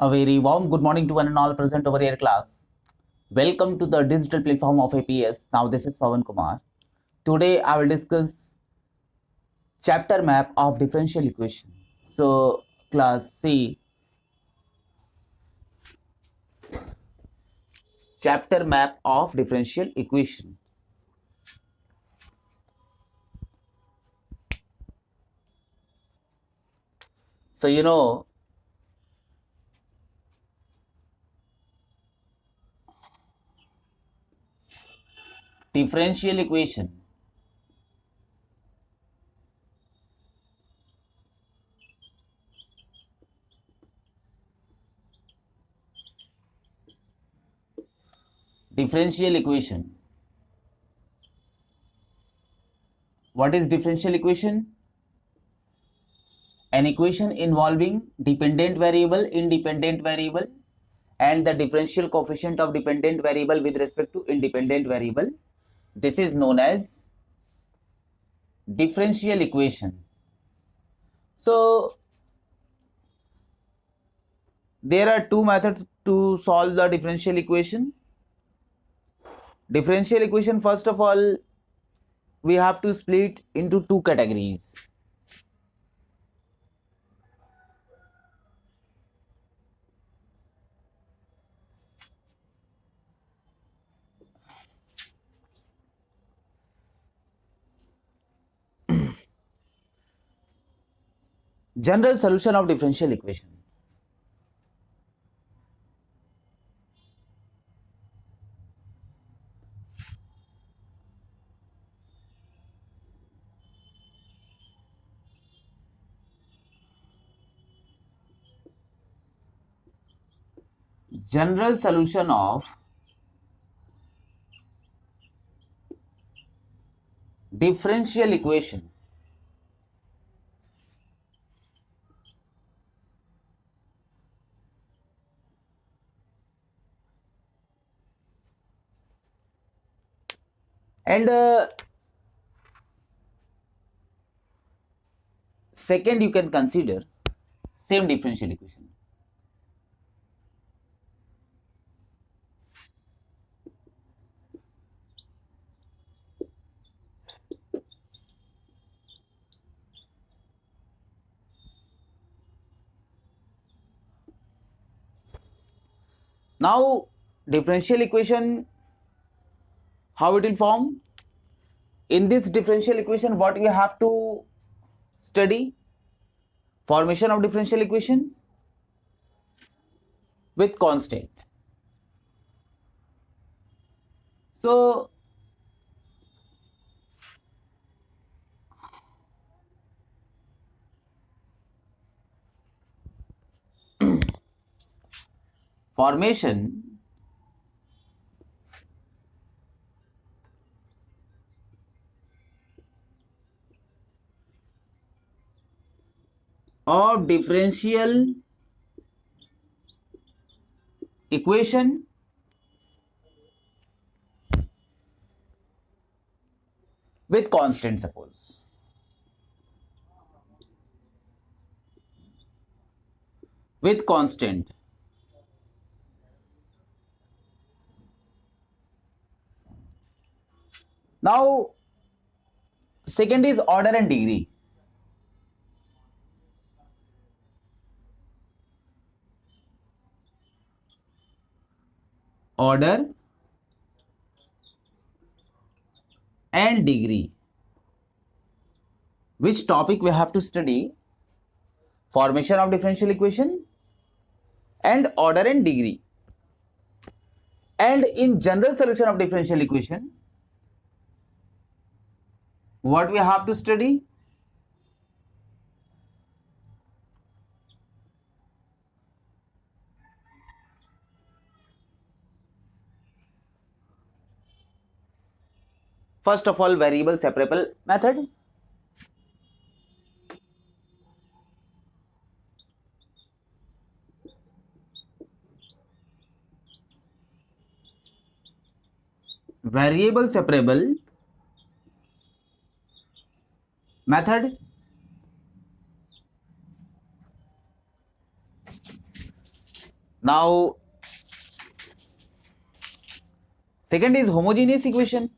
A very warm good morning to one and all present over here class. Welcome to the digital platform of APS. Now this is Pawan Kumar. Today I will discuss chapter map of differential equation. So class C, chapter map of differential equation. So differential equation. Differential equation. What is differential equation? An equation involving dependent variable, independent variable, and the differential coefficient of dependent variable with respect to independent variable. This is known as differential equation. So there are two methods to solve the differential equation. Differential equation, first of all, we have to split into two categories. General solution of differential equation. General solution of differential equation. And second, you can consider same differential equation. Now, differential equation, how it will form? In this differential equation, what we have to study? Formation of differential equations with constant. So formation of differential equation with constant, suppose. With constant. Now, second is order and degree. Order and degree. Which topic we have to study? Formation of differential equation and order and degree. And in general solution of differential equation, what we have to study? First of all, variable separable method. Variable separable method. Now, second is homogeneous equation.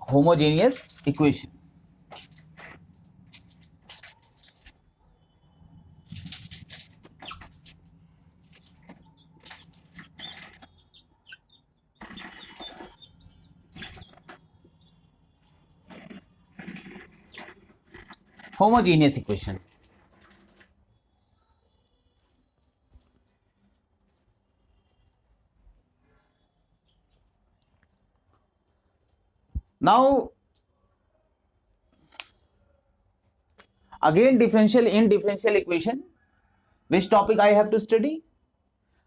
Homogeneous equation. Homogeneous equation. Now, again differential in differential equation. Which topic I have to study?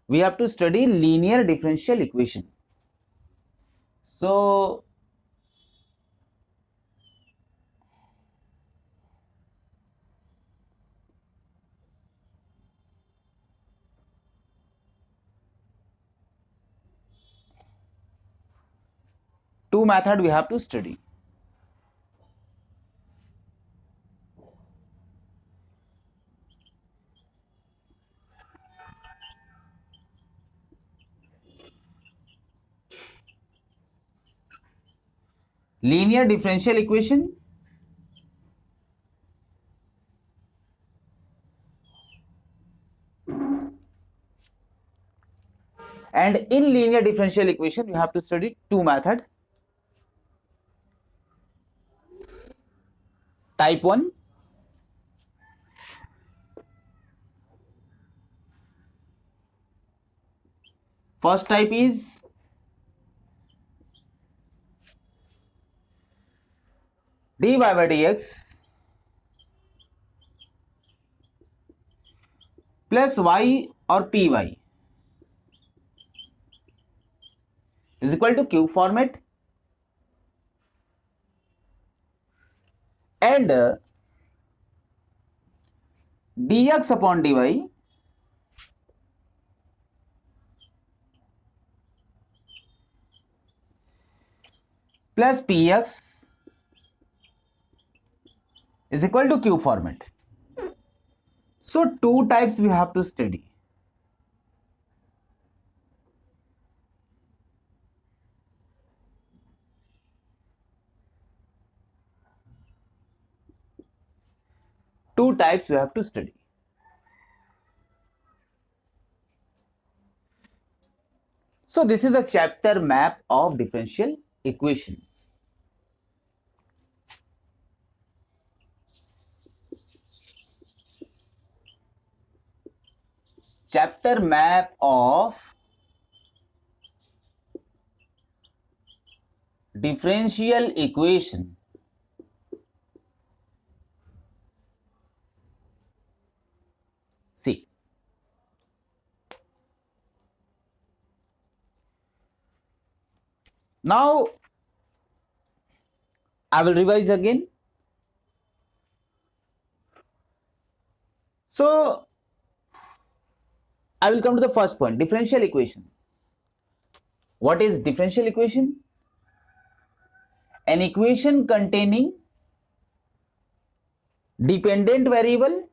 We have to study linear differential equation. So, two method we have to study. Linear differential equation and in linear differential equation we have to study two methods. Type 1, first type is dy by dx plus y or py is equal to cube format, and dx upon dy plus px is equal to cube format. So two types we have to study. Two types we have to study. So this is a chapter map of differential equation. Chapter map of differential equation. See, now I will revise again. So I will come to the first point, differential equation. What is differential equation? An equation containing dependent variable,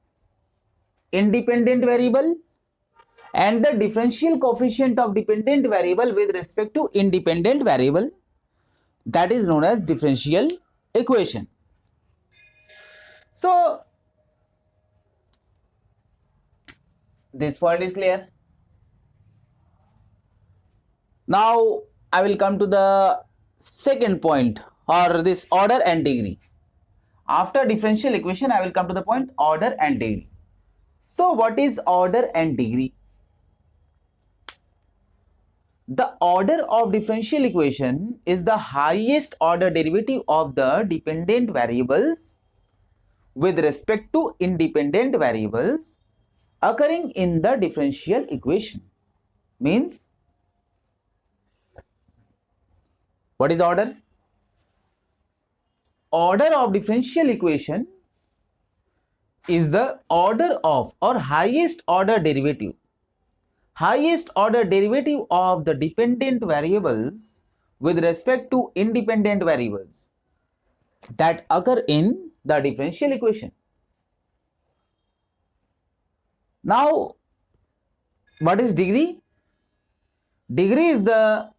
independent variable, and the differential coefficient of dependent variable with respect to independent variable, that is known as differential equation. So this point is clear. Now I will come to the second point, or this order and degree. After differential equation I will come to the point order and degree. So what is order and degree? The order of differential equation is the highest order derivative of the dependent variables with respect to independent variables occurring in the differential equation. Means, what is order? Order of differential equation is the order of or highest order derivative of the dependent variables with respect to independent variables that occur in the differential equation. Now, what is degree? Degree is the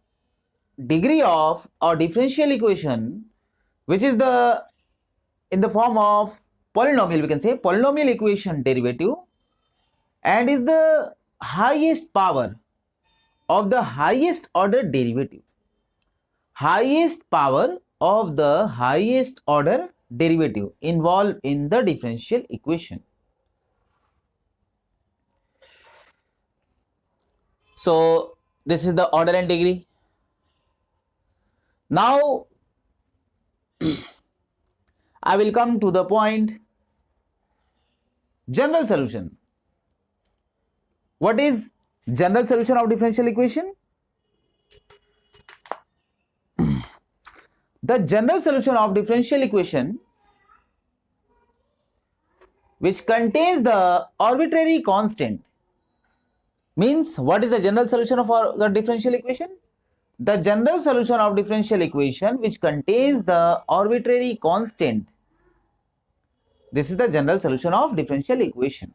degree of a differential equation which is in the form of polynomial, we can say polynomial equation derivative, and is the highest power of the highest order derivative. Highest power of the highest order derivative involved in the differential equation. So this is the order and degree. Now I will come to the point general solution. What is general solution of differential equation? The general solution of differential equation which contains the arbitrary constant means, what is the general solution of the differential equation? The general solution of differential equation which contains the arbitrary constant. This is the general solution of differential equation.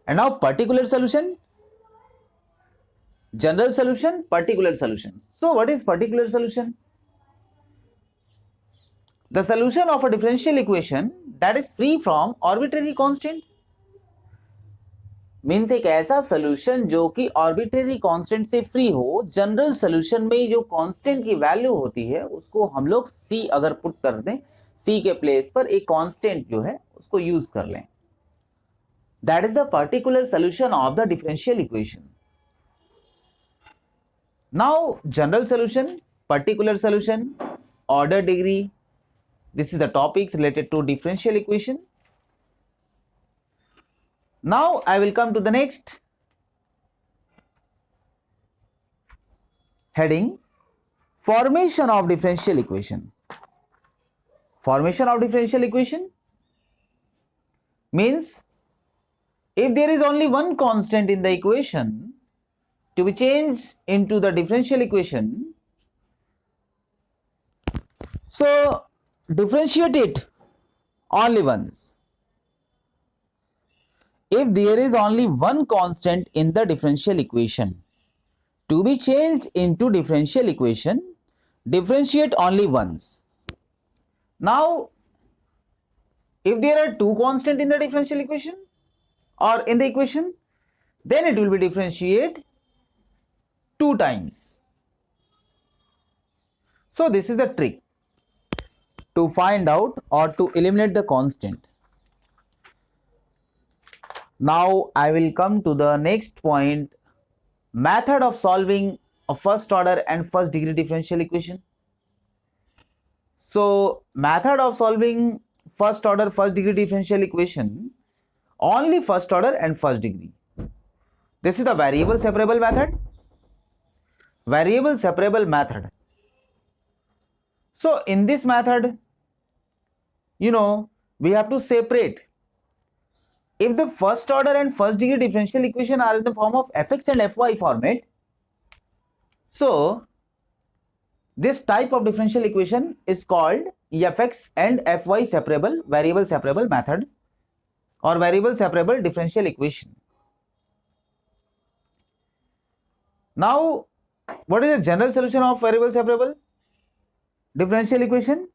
And now particular solution, general solution, particular solution. So what is particular solution? The solution of a differential equation that is free from arbitrary constant. Means एक ऐसा solution जो कि arbitrary constant से free हो. General solution में जो constant की value होती है उसको हम लोग c अगर पुट कर दें, c के प्लेस पर एक कांस्टेंट जो है उसको यूज कर लें. That is the particular solution of the differential equation. Now general solution, particular solution, order degree, this is the topics related to differential equation. Now I will come to the next heading, formation of differential equation. Formation of differential equation means if there is only one constant in the equation to be changed into the differential equation, so differentiate it only once. If there is only one constant in the differential equation to be changed into differential equation, differentiate only once. Now, if there are two constants in the differential equation or in the equation, then it will be differentiate two times. So this is the trick to find out or to eliminate the constant. Now I will come to the next point, method of solving a first order and first degree differential equation. So method of solving first order first degree differential equation, only first order and first degree. This is the variable separable method. Variable separable method. So in this method, we have to separate. If the first order and first degree differential equation are in the form of fx and fy format, so this type of differential equation is called fx and fy separable variable separable method or variable separable differential equation. Now, what is the general solution of variable separable differential equation?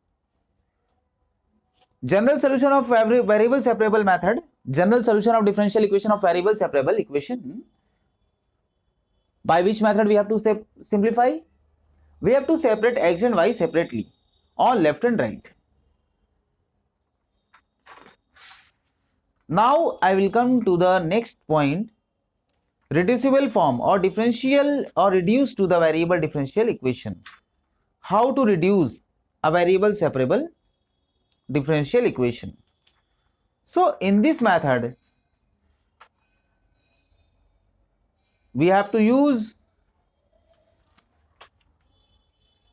General solution of variable separable method, general solution of differential equation of variable separable equation. By which method we have to simplify? We have to separate x and y separately on left and right. Now I will come to the next point, reducible form or differential or reduce to the variable differential equation. How to reduce a variable separable differential equation? So in this method we have to use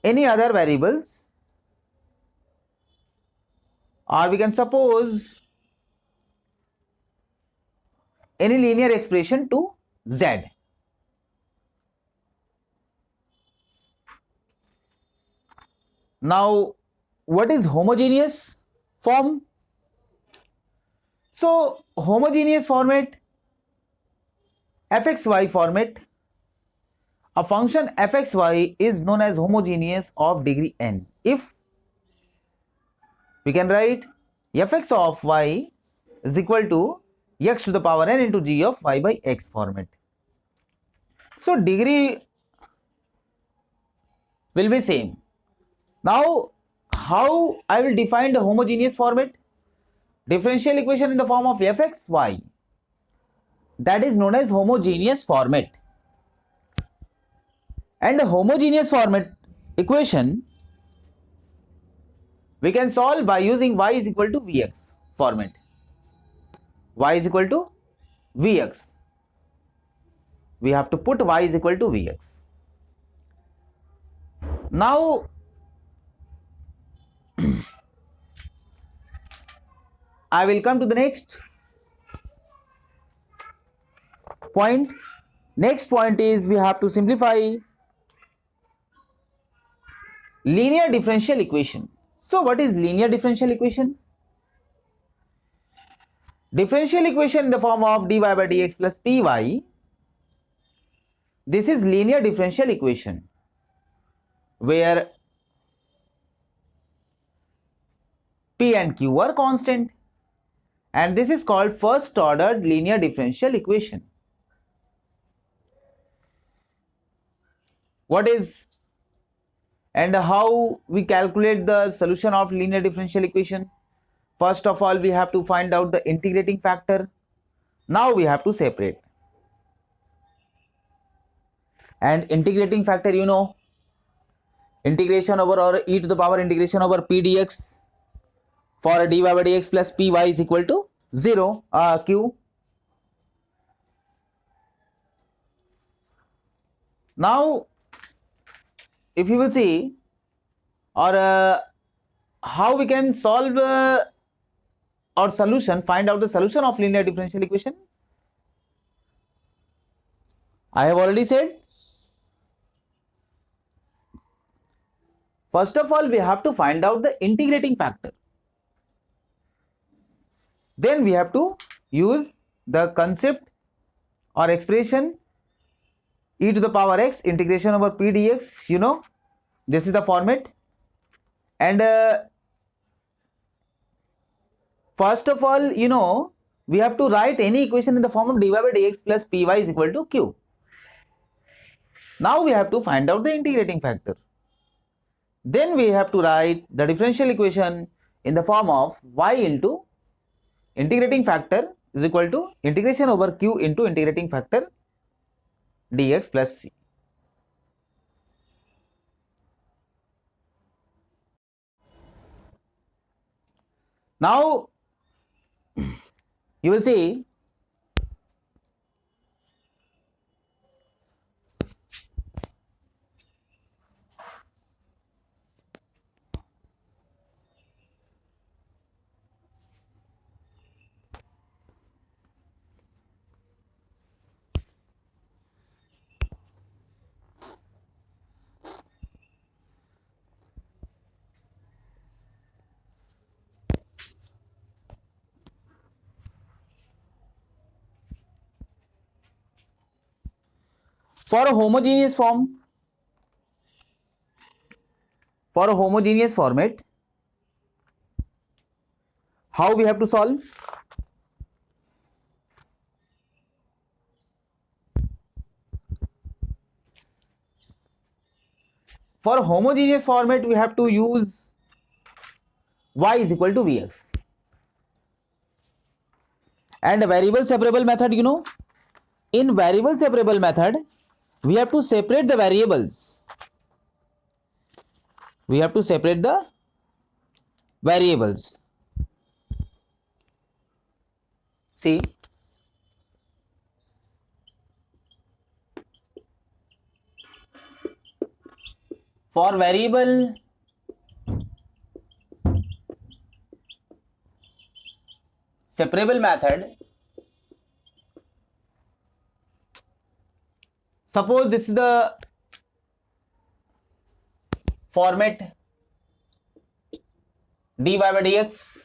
any other variables, or we can suppose any linear expression to z. Now what is homogeneous form? So homogeneous format, fxy format, a function fxy is known as homogeneous of degree n if we can write fx of y is equal to x to the power n into g of y by x format. So degree will be same. Now how I will define the homogeneous format? Differential equation in the form of fxy, that is known as homogeneous format. And the homogeneous format equation we can solve by using y is equal to vx format. Y is equal to vx. We have to put y is equal to vx. Now I will come to the next point. Next point is we have to simplify linear differential equation. So what is linear differential equation? Differential equation in the form of dy by dx plus py. This is linear differential equation where p and q are constant, and this is called first ordered linear differential equation. What is and how we calculate the solution of linear differential equation? First of all, we have to find out the integrating factor. Now we have to separate. And integrating factor, you know, integration over or e to the power integration over p dx for dy by dx plus py is equal to 0 q. Now if you will see or how we can solve or solution, find out the solution of linear differential equation. I have already said, first of all we have to find out the integrating factor. Then we have to use the concept or expression e to the power x integration over p dx, you know, this is the format. And first of all, you know, we have to write any equation in the form of dy by dx plus py is equal to q. Now we have to find out the integrating factor. Then we have to write the differential equation in the form of y into integrating factor is equal to integration over q into integrating factor dx plus c. Now you will see for a homogeneous form, for a homogeneous format, how we have to solve? For a homogeneous format we have to use y is equal to vx. And a variable separable method, you know, in variable separable method we have to separate the variables. We have to separate the variables. See, for variable separable method, suppose this is the format dy by dx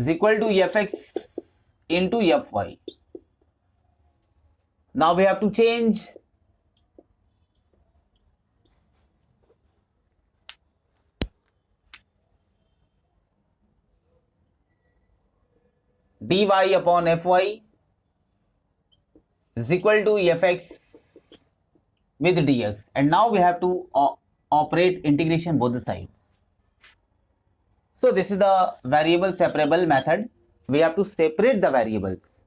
is equal to fx into fy. Now we have to change dy upon fy is equal to fx with dx, and now we have to operate integration both the sides. So this is the variable separable method. We have to separate the variables.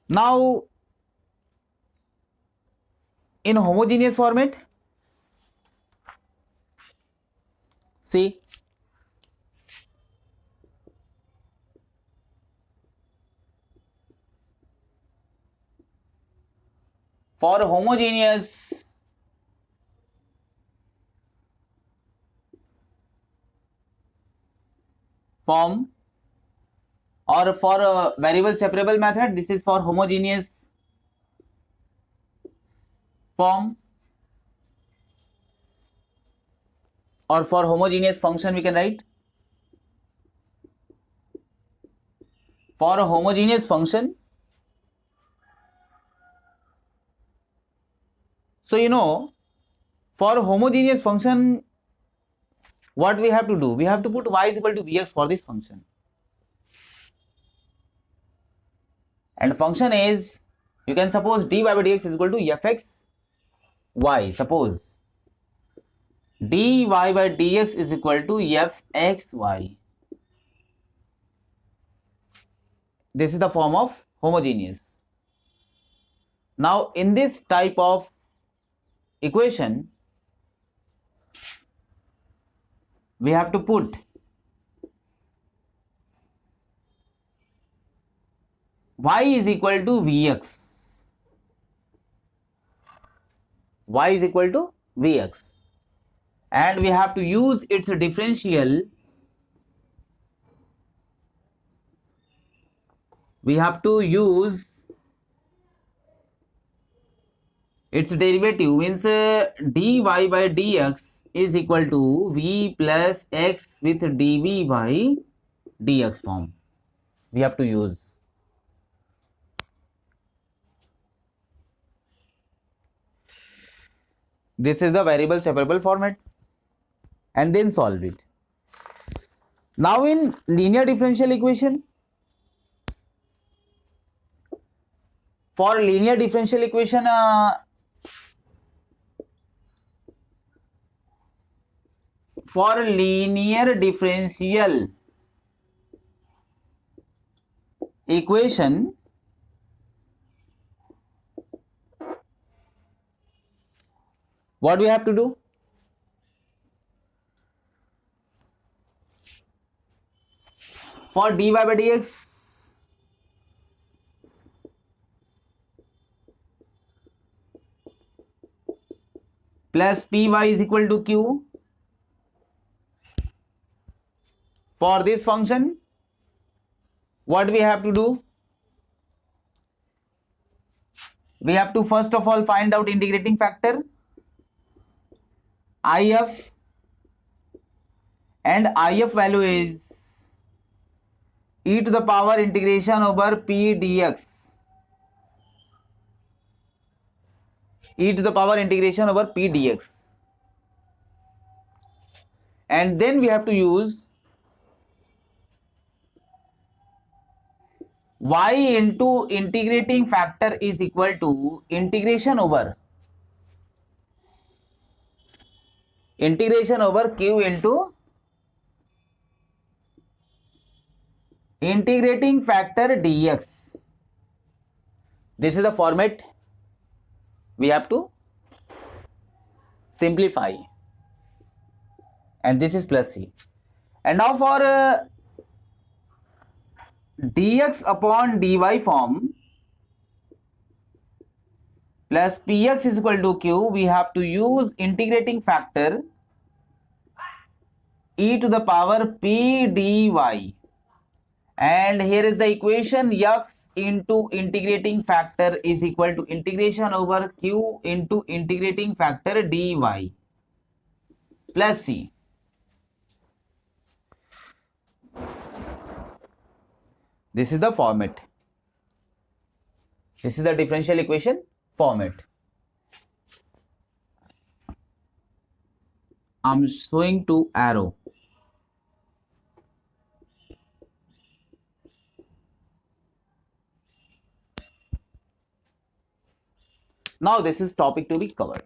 Now in homogeneous format, see, for homogeneous form or for a variable separable method, this is for homogeneous form, or for homogeneous function we can write. For a homogeneous function, so you know, for a homogeneous function, what we have to do? We have to put y is equal to vx for this function. And function is, you can suppose dy by dx is equal to fx y. Suppose dy by dx is equal to fxy. This is the form of homogeneous. Now in this type of equation, we have to put y is equal to vx. Y is equal to vx. And we have to use its differential. We have to use its derivative, means dy by dx is equal to v plus x with dv by dx form. We have to use. This is the variable separable format, and then solve it. Now in linear differential equation, for linear differential equation, for linear differential equation, what we have to do? For dy by dx, plus py is equal to q. For this function, what we have to do? We have to first of all find out integrating factor if, and if value is e to the power integration over p dx. E to the power integration over p dx. And then we have to use y into integrating factor is equal to integration over q into integrating factor dx. This is the format we have to simplify, and this is plus c. And now for dx upon dy form plus px is equal to q, we have to use integrating factor e to the power p dy. And here is the equation, x into integrating factor is equal to integration over q into integrating factor dy plus c. This is the format. This is the differential equation format. I'm showing two arrow. Now this is topic to be covered.